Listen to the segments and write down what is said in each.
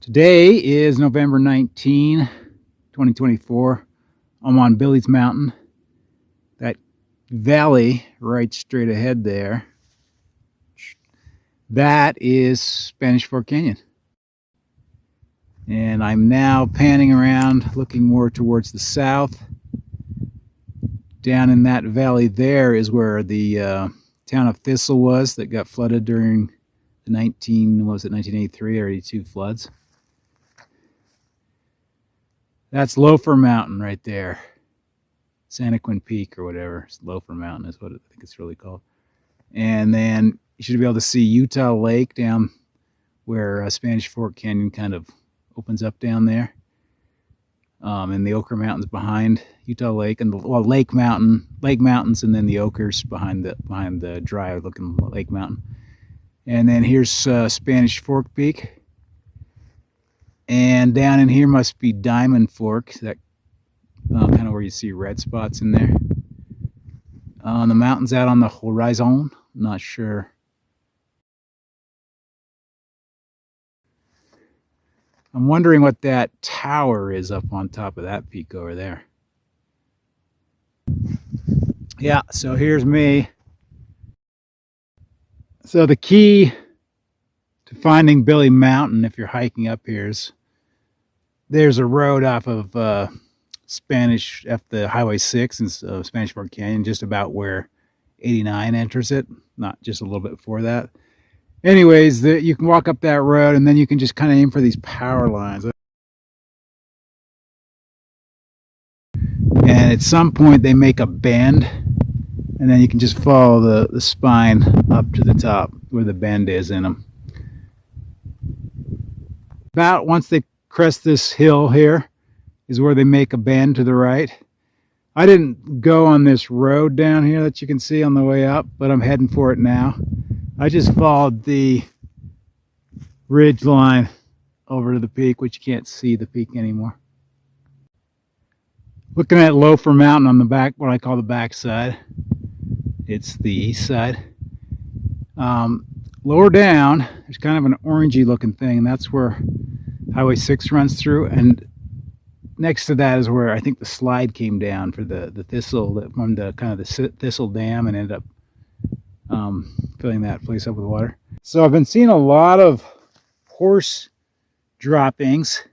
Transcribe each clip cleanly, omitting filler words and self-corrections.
Today is November 19, 2024. I'm on Billies Mountain. That valley right straight ahead there, that is Spanish Fork Canyon. And I'm now panning around, looking more towards the south. Down in that valley there is where the town of Thistle was that got flooded during the 1983 or 82 floods. That's Loafer Mountain right there. Santaquin Peak or whatever. Loafer Mountain is what I think it's really called. And then you should be able to see Utah Lake down where Spanish Fork Canyon kind of opens up down there. And the Ochre Mountains behind Utah Lake, and Lake Mountains, and then the Ochres behind the dry looking Lake Mountain. And then here's Spanish Fork Peak. And down in here must be Diamond Fork, that kind of where you see red spots in there. The mountains out on the horizon, not sure. I'm wondering what that tower is up on top of that peak over there. Yeah, so here's me. So the key to finding Billy Mountain, if you're hiking up here, is there's a road off of the Highway 6 in Spanish Fork Canyon, just about where 89 enters it, not just a little bit before that. Anyways, you can walk up that road, and then you can just kind of aim for these power lines. And at some point, they make a bend, and then you can just follow the spine up to the top where the bend is in them. About once they crest this hill here is where they make a bend to the right. I didn't go on this road down here that you can see on the way up, but I'm heading for it now. I just followed the ridge line over to the peak, which you can't see the peak anymore. Looking at Loafer Mountain on the back, what I call the back side. It's the east side. Lower down, there's kind of an orangey looking thing, and that's where Highway 6 runs through, and next to that is where I think the slide came down for the thistle that formed the kind of the Thistle Dam and ended up filling that place up with water. So I've been seeing a lot of horse droppings.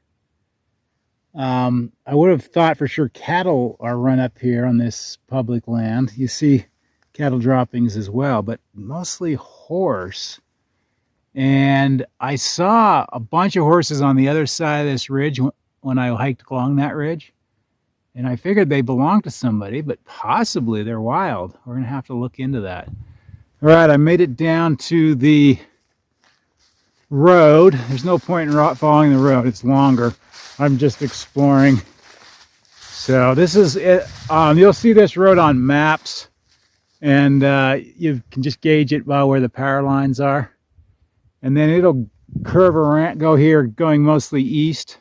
I would have thought for sure cattle are run up here on this public land. You see cattle droppings as well, but mostly horse. And I saw a bunch of horses on the other side of this ridge when I hiked along that ridge. And I figured they belonged to somebody, but possibly they're wild. We're going to have to look into that. All right, I made it down to the road. There's no point in following the road. It's longer. I'm just exploring. So this is it. You'll see this road on maps, and you can just gauge it by where the power lines are. And then it'll curve around, go here, going mostly east.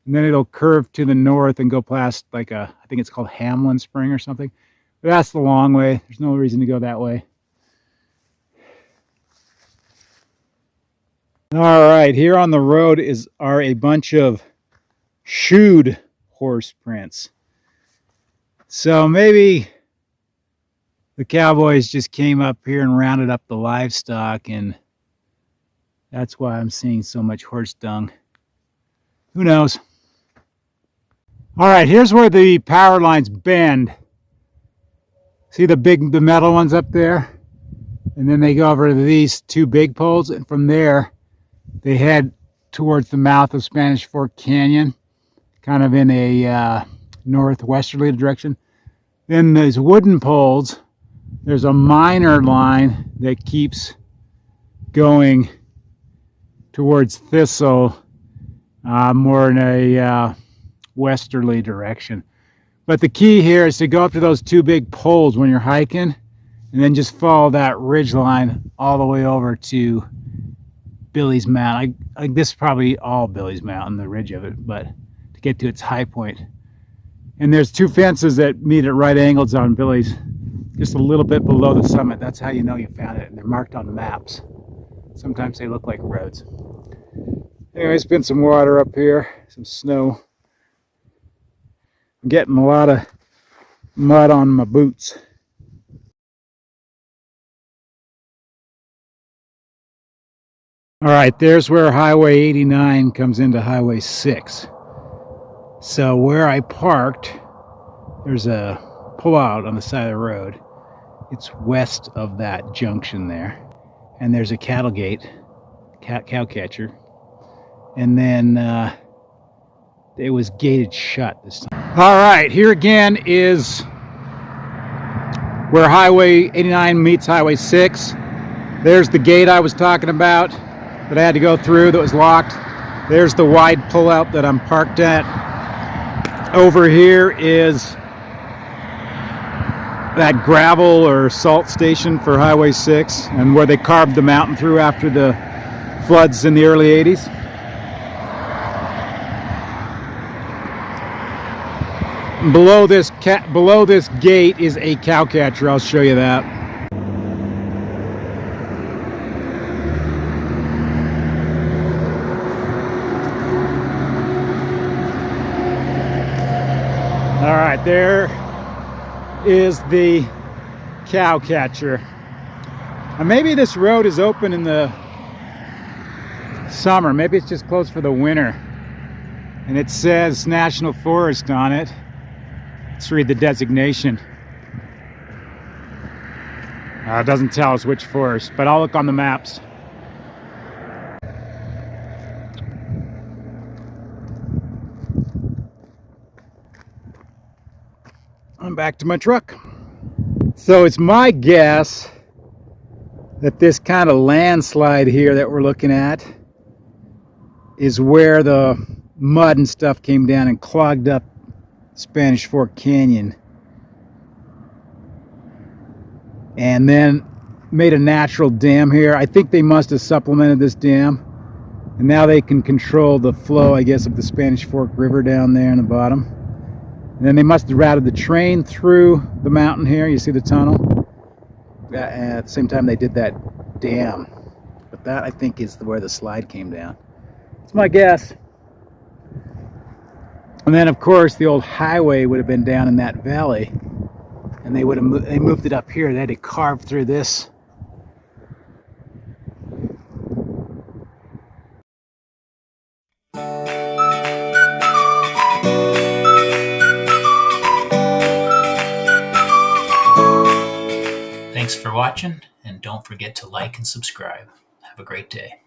And then it'll curve to the north and go past I think it's called Hamlin Spring or something. But that's the long way. There's no reason to go that way. All right, here on the road are a bunch of shoed horse prints. So maybe the cowboys just came up here and rounded up the livestock, and that's why I'm seeing so much horse dung. Who knows? All right, here's where the power lines bend. See the metal ones up there? And then they go over to these two big poles, and from there, they head towards the mouth of Spanish Fork Canyon, kind of in a northwesterly direction. Then these wooden poles, there's a minor line that keeps going towards Thistle, more in a westerly direction. But the key here is to go up to those two big poles when you're hiking, and then just follow that ridge line all the way over to Billies Mountain. This is probably all Billies Mountain, the ridge of it, but to get to its high point. And there's two fences that meet at right angles on Billies, just a little bit below the summit. That's how you know you found it, and they're marked on maps. Sometimes they look like roads. Anyway, it's been some water up here, some snow. I'm getting a lot of mud on my boots. All right, there's where Highway 89 comes into Highway 6. So where I parked, there's a pullout on the side of the road. It's west of that junction there. And there's a cattle gate, cow catcher. And then it was gated shut this time. All right, here again is where Highway 89 meets Highway 6. There's the gate I was talking about that I had to go through that was locked. There's the wide pullout that I'm parked at. Over here is that gravel or salt station for Highway 6 and where they carved the mountain through after the floods in the early 80s. Below this gate is a cow catcher. I'll show you that. All right, there is the cow catcher. And maybe this road is open in the summer. Maybe it's just closed for the winter. And it says National Forest on it. Let's read the designation. It doesn't tell us which forest, but I'll look on the maps. I'm back to my truck. So it's my guess that this kind of landslide here that we're looking at is where the mud and stuff came down and clogged up Spanish Fork Canyon and then made a natural dam here. I think they must have supplemented this dam and now they can control the flow, I guess, of the Spanish Fork River down there in the bottom. And then they must have routed the train through the mountain here. You see the tunnel? At the same time they did that dam. But that, I think, is where the slide came down. It's my guess. And then, of course, the old highway would have been down in that valley. And they moved it up here. They had to carve through this. Thanks for watching, and don't forget to like and subscribe. Have a great day.